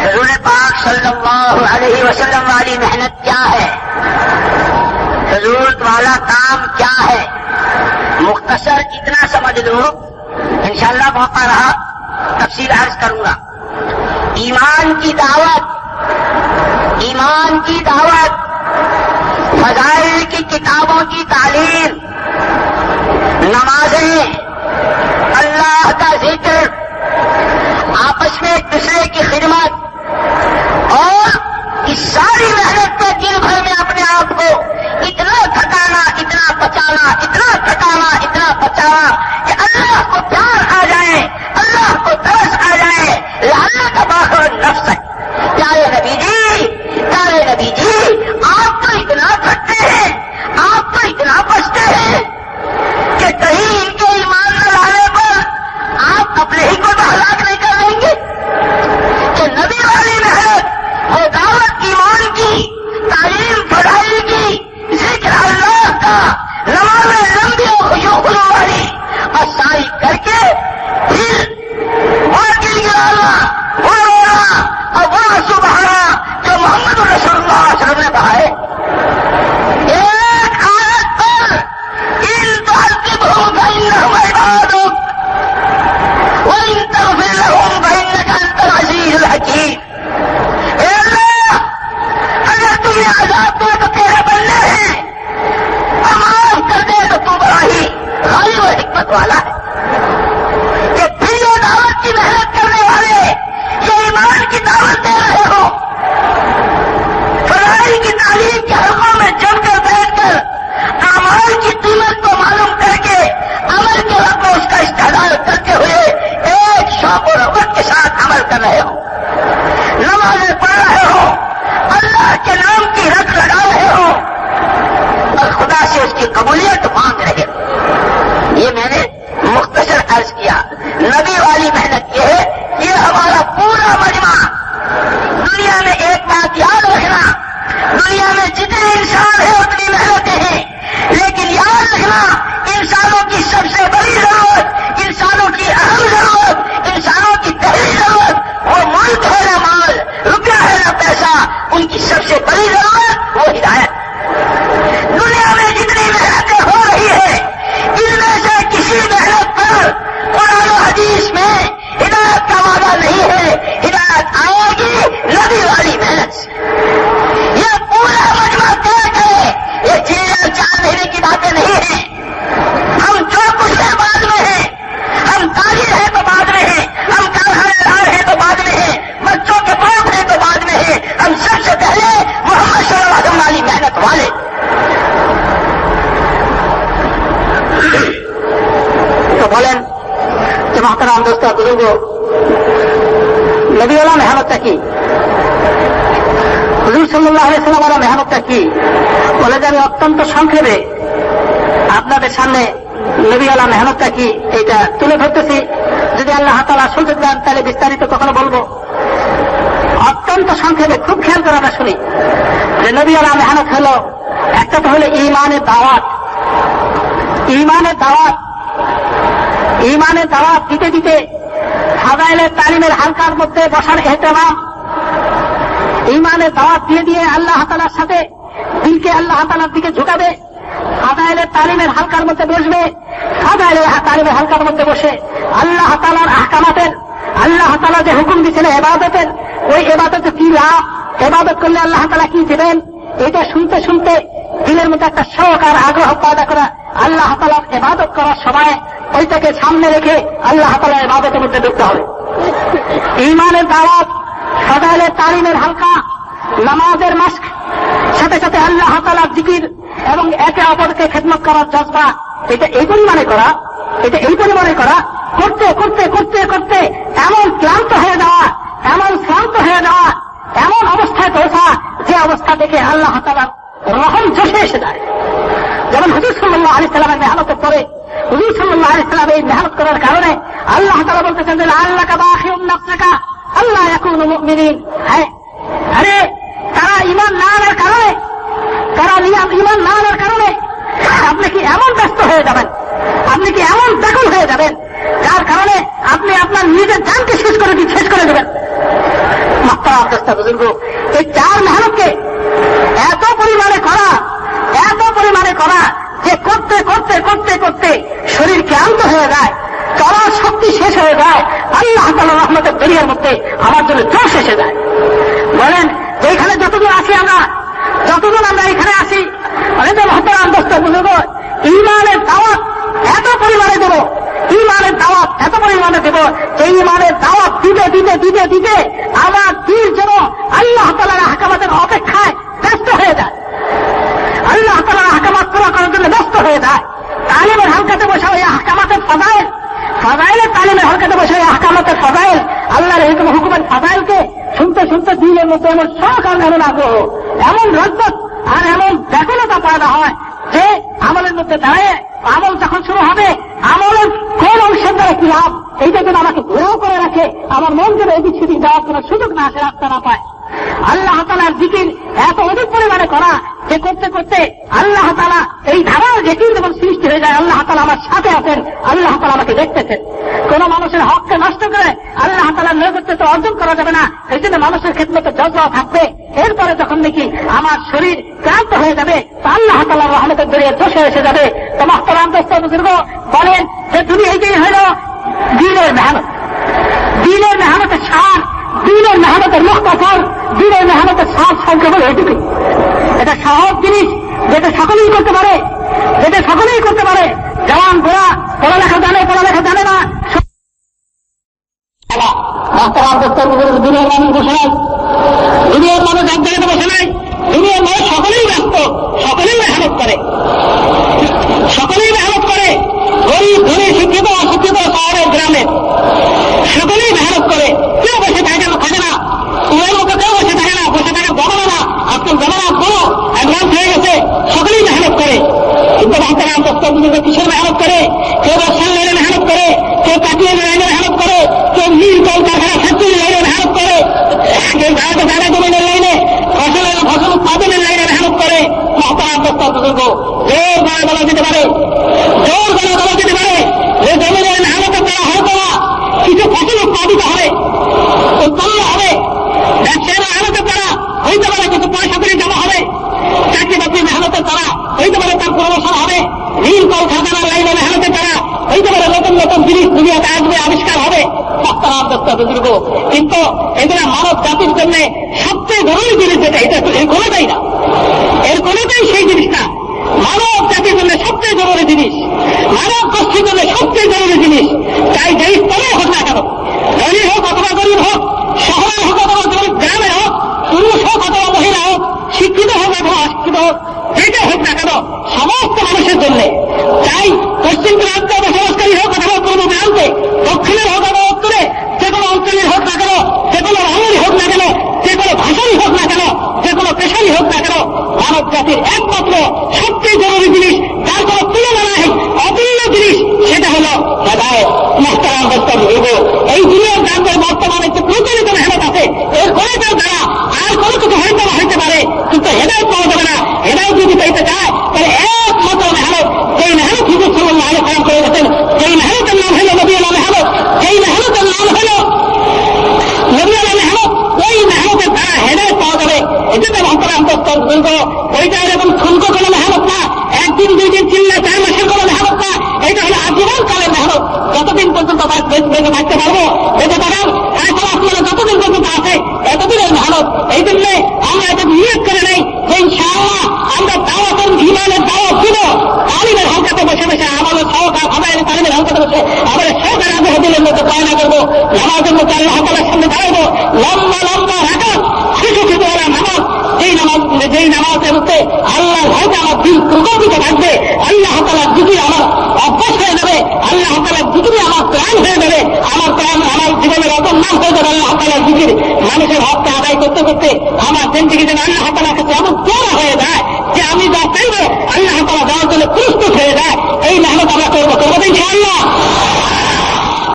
حضور پاک صلی اللہ علیہ وسلم والی محنت کیا ہے، حضور والا کام کیا ہے، مختصر اتنا سمجھ لو، انشاءاللہ موقع رہا تفصیل عرض کروں گا۔ ایمان کی دعوت، فضائل کی کتابوں کی تعلیم، نمازیں، اللہ کا ذکر، آپس میں ایک دوسرے کی خدمت، اور اس ساری محنت پہ دن بھر میں اپنے آپ کو اتنا تھکانا، اتنا بچانا، اتنا تھکانا، اتنا بچانا کہ اللہ کو پیار آ جائے، اللہ کو ترس آ جائے، لعلک باخع نفسک۔ پیارے نبی جی آپ تو اتنا تھکتے ہیں، آپ تو اتنا بچتے ہیں کہ کہیں ان کے ایمان نہ لانے پر آپ اپنے ہی کو تو ہلاک نہیں کر دیں گے کہ نبی والی محنت، وہ دعوت ایمان کی، تعلیم فضائل کی، ذکر اللہ کا، نمازیں لمبی اور خشوع والی، اور ساری کر کے پھر وہ دل گرانا، وہ رونا اور وہ آنسو بہانا جو محمد رسول اللہ صلی اللہ علیہ وسلم نے بہائے۔ ایک آیت پر ان تعذبهم فإنهم عبادك وإن تغفر لهم فإنك أنت العزيز الحكيم۔ اے اللہ، اگر تمہیں عذاب دو تو تیرے بندے ہیں، اور معاف کر دے تو تو بڑا ہی غالب و حکمت والا ہے۔ کہ پھر یہ دعوت کی محنت کرنے والے یہ ایمان کی دعوت دے رہے ہو، فضائل کی تعلیم کے حلقوں میں جم کر بیٹھ کر اعمال کی قیمت کو معلوم کر کے عمل کے وقت اس کا استعداد کرتے ہوئے ایک شوق و رغبت کے ساتھ عمل کر رہے ہو، نمازیں پڑھ رہے ہو، اللہ کے نام کی رکھ لگا رہے ہو، اور خدا سے اس کی قبولیت مانگ رہے ہو۔ یہ میں نے مختصر عرض کیا۔ نبی والی محنت یہ ہے، یہ ہمارا پورا مجمع۔ دنیا میں ایک بات یاد رکھنا، دنیا میں جتنے انسان ہیں اتنی محنتیں ہیں، لیکن یاد رکھنا انسانوں کی سب سے بڑی ضرورت، انسانوں کی اہم ضرورت، انسانوں کی پہلی ضرورت وہ ملک ہے نہ مال، روپیہ ہے نہ پیسہ، ان کی سب سے بڑی ضرورت وہ ہدایت۔ دنیا میں جتنی محنتیں ہو رہی ہے، ان میں سے کسی محنت پر قرآن و حدیث میں ہدایت کا وعدہ نہیں ہے۔ ہدایت آئے گی نبی والی محنت سے۔ یہ پورا مجمع طے کرے، یہ 4 مہینے کی باتیں نہیں ہیں۔ ہم جو کچھ ہیں بعد میں ہیں، ہم تاجر ہیں تو بعد میں ہیں، ہم کارخانے دار ہیں تو بعد میں ہیں، بچوں کے باپ ہیں تو بعد میں ہیں، ہم سب سے پہلے محمد صلی اللہ علیہ وسلم والی محنت والے۔ تو بولیں کہ محترم دوستوں بزرگوں، نبی والا محنت کی، হুজুর সাল্লাল্লাহু আলাইহি ওয়াসাল্লাম ওরা মেহনতটা কি বলে যে আমি অত্যন্ত সংক্ষেপে আপনাদের সামনে নবীওয়ালা মেহনতটা কি এটা তুলে ধরতেছি। যদি আল্লাহ তাআলা সুযোগ দেন তাহলে বিস্তারিত কখনো বলবো। অত্যন্ত সংক্ষেপে খুব খেয়াল করে আমরা শুনি যে নবীওয়ালা মেহনত হলো, একটা তো হলো ঈমানের দাওয়াত। ঈমানের দাওয়াত দিতে দিতে ফাজাইলের তালিমের হালকার মধ্যে বসার ইহতিমাম, ঈমানের দাওয়াত দিয়ে দিয়ে আল্লাহ তাআলার সাথে দিলকে আল্লাহ তাআলার দিকে ঝুঁকাবে। ফাজাইলের তালিমের হালকার মধ্যে বসবে, ফাজাইলের তালিমের হালকার মধ্যে বসে আল্লাহ তাআলার আহকামাতের, আল্লাহ তাআলা যে হুকুম দিয়েছেন ইবাদতের, ওই ইবাদতে কি লাভ, ইবাদত করলে আল্লাহ তাআলা কি দিবেন, এটা শুনতে শুনতে দিলের মধ্যে একটা শৌক আর আগ্রহ পয়দা করা। আল্লাহ তাআলার ইবাদত করার সময় ওইটাকে সামনে রেখে আল্লাহ তাআলার ইবাদতের মধ্যে ঢুকতে হবে। ঈমানের দাওয়াত, ফাজাইলের তালিমের হালকা, নামাজের মাস্ক, সাথে সাথে আল্লাহ তাআলার জিকির এবং একে অপরকে খেদমত করার জজবা, এটা এই পরিমাণে করা, করতে করতে করতে করতে এমন ক্লান্ত হয়ে যাওয়া, এমন শ্রান্ত হয়ে যাওয়া, এমন অবস্থায় পৌঁছা যে অবস্থা দেখে আল্লাহ তাআলার রহম চষে এসে যায়। যেমন হুজুর সাল্লাল্লাহু আলাইহি ওয়াসাল্লামের মেহনতের পরে হুজুর সাল্লাল্লাহু আলাইহি ওয়াসাল্লাম এই মেহনত করার কারণে আল্লাহ তাআলা বলতেছেন যে আল্লাকা বাখিউন নাফসাকা আল্লাহ ইয়াকুনু মুমিনিন। হ্যাঁ, আরে তারা ঈমান না আনার কারণে, আপনি কি এমন ব্যস্ত হয়ে যাবেন, আপনি কি এমন ব্যাকুল হয়ে যাবেন যার কারণে আপনি আপনার নিজের জানকে শেষ করে দেবেন। মাত্রা বুজুর্গ, এই 4 মেহনতকে এত পরিমাণে করা যে করতে করতে করতে করতে শরীর ক্লান্ত হয়ে যায়, চলার শক্তি শেষ হয়ে যায়, আল্লাহ তাআলা রহমতের দুনিয়ার মধ্যে আমার জন্য জোশ এসে যায়। বলেন যে এখানে যতজন আমরা এখানে আসি, অনেকে মহতারাম দোস্ত বুজুর্গ, ঈমানের দাওয়াত এত পরিমাণে দেব, এই ঈমানের দাওয়াত দিতে আমার দিল যেন আল্লাহ তাআলার আহকামাতের অপেক্ষায় ব্যস্ত হয়ে যায়, আল্লাহ তাআলার আহকামাত পুরা করার জন্য ব্যস্ত হয়ে যায়। তালিমের হালকাতে বসে ওই আহকামাতের ফাজাইলের তালিমের হালকাতে বসে ওই আহকামাতের ফাজাইল, আল্লাহর হুকুমের ফাজাইলকে শুনতে শুনতে দিলের মধ্যে এমন শখ আর এমন আগ্রহ, এমন রজ্জত আর এমন ব্যাকুলতা পয়দা হয় যে আমলের মধ্যে দাঁড়িয়ে আমল যখন শুরু হবে, আমলের কোন অংশের দ্বারা কি লাভ এইটা যেন আমাকে ঘোরাও করে রাখে, আমার মন যেন এদিক সেদিক যাওয়ার কোন সুযোগ না আসে, রাস্তা না পায়। আল্লাহ তাআলার জিকির এত অধিক পরিমাণে করা যে করতে করতে আল্লাহ তাআলা এই ধারার জিকির যখন সৃষ্টি হয়ে যায়, আল্লাহ তাআলা আমার সাথে আছেন, আল্লাহ তাআলা আমাকে দেখতেছেন। কোন মানুষের হককে নষ্ট করে আল্লাহ তাআলার নৈকট্য তো অর্জন করা যাবে না, এই জন্য মানুষের খেদমতে জজবা থাকবে। এরপরে যখন দেখি আমার শরীর ক্লান্ত হয়ে যাবে, আল্লাহ তাআলার রহমতের দরিয়ায় ধসে এসে যাবে। তো মুহতারাম দোস্ত বুজুর্গ, বলেন যে তুমি এইটাই হইল দিনের মেহনতের সার, দিনের মেহনতের মুখতাসর, দিনের মেহনতের সার সংখ্যা বলে এটুকু। এটা সহজ জিনিস, যেটা সকলেই করতে পারে, জওয়ান বুড়া, পড়ালেখা জানে না। দুনিয়ার মানুষ বসে নাই, দুনিয়ার মানুষ এক জায়গাতে বসে নাই, দুনিয়ার মানুষ সকলেই ব্যস্ত, সকলেই মেহনত করে, গরিব ধনী শিক্ষিত অশিক্ষিত শহরের গ্রামে সকলেই মেহনত করে। কেউ বসে থাকে না, তোমার মতো কেউ বসে থাকার জমানা না, আজকাল জমানা বড় অ্যাডভান্স হয়ে গেছে, সকলেই মেহনত করে। কিন্তু মহতারাম দোস্ত বুজুর্গ কিসের মেহনত করে? কেউ ব্যবসার লাইনে মেহনত করে, কেউ কাটিয়ে লাইনে মেহনত করে, কেউ মিল কলকারখানা ফ্যাক্টরি লাইনে মেহনত করে, কেউ জায়গা জমিনের লাইনে ফসল উৎপাদনের লাইনে মেহনত করে। মহতারাম দোস্ত বুজুর্গ, জোর গলা বলা যেতে পারে যে জমিনের মেহনতের দ্বারা হয়তো কিছু ফসল উৎপাদিত হবে, উৎপন্ন হবে, ব্যবসায়ী মেহনতের দ্বারা হইতে পারে কিছু পয়সা করে জমা হবে, চাকরি বাকরি মেহনতের দ্বারা হইতে পারে তার প্রমোশন হবে, নীল কলকারখানার লাইনে মেহনতের দ্বারা হইতে পারে নতুন নতুন জিনিস দুনিয়াতে আসবে, আবিষ্কার হবে। বুজুর্গ, কিন্তু এগুলা মানব জাতির জন্য সবচেয়ে জরুরি জিনিস যেটা, এটা এর কোনোটাই না, এর কোনোটাই সেই জিনিসটা মানব জাতির জন্য সবচেয়ে জরুরি জিনিস, মানব গোষ্ঠীর জন্য সবচেয়ে জরুরি জিনিস। তাই যেই স্তরে হোক না কেন, ধনী হোক অথবা গরিব হোক, শহরে হোক অথবা গ্রামে হোক, পুরুষ হোক অথবা মহিলা হোক, শিক্ষিত হোক অথবা অশিক্ষিত হোক, যেটা হোক না কেন, সমস্ত মানুষের জন্য। তাই পশ্চিম প্রান্তে বসবাসকারী হোক অথবা পূর্ব প্রান্তে, দক্ষিণের হোক অথবা উত্তরে, যে কোনো অঞ্চলের হোক না কেন, যে কোনো রঙেরই হোক না কেন, যে কোনো ভাষারই হোক না কেন, যে কোনো পেশারই হোক না কেন, মানব জাতির একমাত্র সবচেয়ে জরুরি জিনিস, যার কোনো তুলনা নাই, অতুল্য জিনিস, সেটা হল হেদায়েত। মুহতারাম দোস্ত বুজুর্গ, এই দুনিয়ার জানদের বর্তমানে যে প্রচলিত মেহনত আছে, এর কোনোটার দ্বারা আর কোনো কিছু হইতে পারে, কিন্তু হেদায়েত পাওয়া যাবে না। হেদায়েত যদি পেতে চায় তাহলে একমাত্র মেহনত, যেই মেহনত হুজুর সাল্লাল্লাহু আলাইহি ওয়াসাল্লাম করে গেছেন, যেই মেহনতের নাম হল নবীওয়ালা মেহনত, যেই মেহনতের নাম হল নবীওয়ালা মেহনত, ওই মেহনতের দ্বারা হেদায়েত পাওয়া যাবে। এটাতে মুহতারাম দোস্ত বুজুর্গ, ওইটা এরকম ঠুনকো কোনো মেহনত না, একদিন দুই দিন 3 মাস 4 মাসের কোনো মেহনত না, এটা হলো আজীবন কালের মেহনত। যতদিন পর্যন্ত বেঁচে থাকতে পারবো, বেঁচে থাকার এখন আসলে যতদিন পর্যন্ত আছে এতদিনের মেহনত। এই জন্য আমরা এটা নিয়োগ করে নেই যে ইনশাআল্লাহ আমরা দাওয়াতের ঈমানের দাওয়াত দিব, তালিমের হালকাতে বসে আমাদের সহকার আমাদের তালিমের হালকাতে বসে আমাদের সহকার আগে দিনের মধ্যে পায়না করবো, নামাজের মধ্যে আল্লাহ তাআলার সামনে দাঁড়াবো, লম্বা লম্বা রাকাত শিশু নামাজ, যেই নামাজের মধ্যে আল্লাহ হয়তো আমার দিল প্রকম্পিত থাকবে, আল্লাহ তাআলার জিকির আমার অভ্যাস হয়ে যাবে, আল্লাহ তাআলার জিকিরে আমার প্রাণ হয়ে যাবে, আমার প্রাণ আমার জীবনের অপর নাম হয়ে যাবে আল্লাহ তাআলার জিকির। মানুষের হককে আদায় করতে করতে আমার জিন্দেগি যেন আল্লাহ তাআলার কাছে এমন প্রিয় হয়ে যায় যে আমি যা চাইব আল্লাহ তাআলা দেওয়ার জন্য প্রস্তুত হয়ে যায়। এই মেহনত আমরা করবো ইনশাআল্লাহ।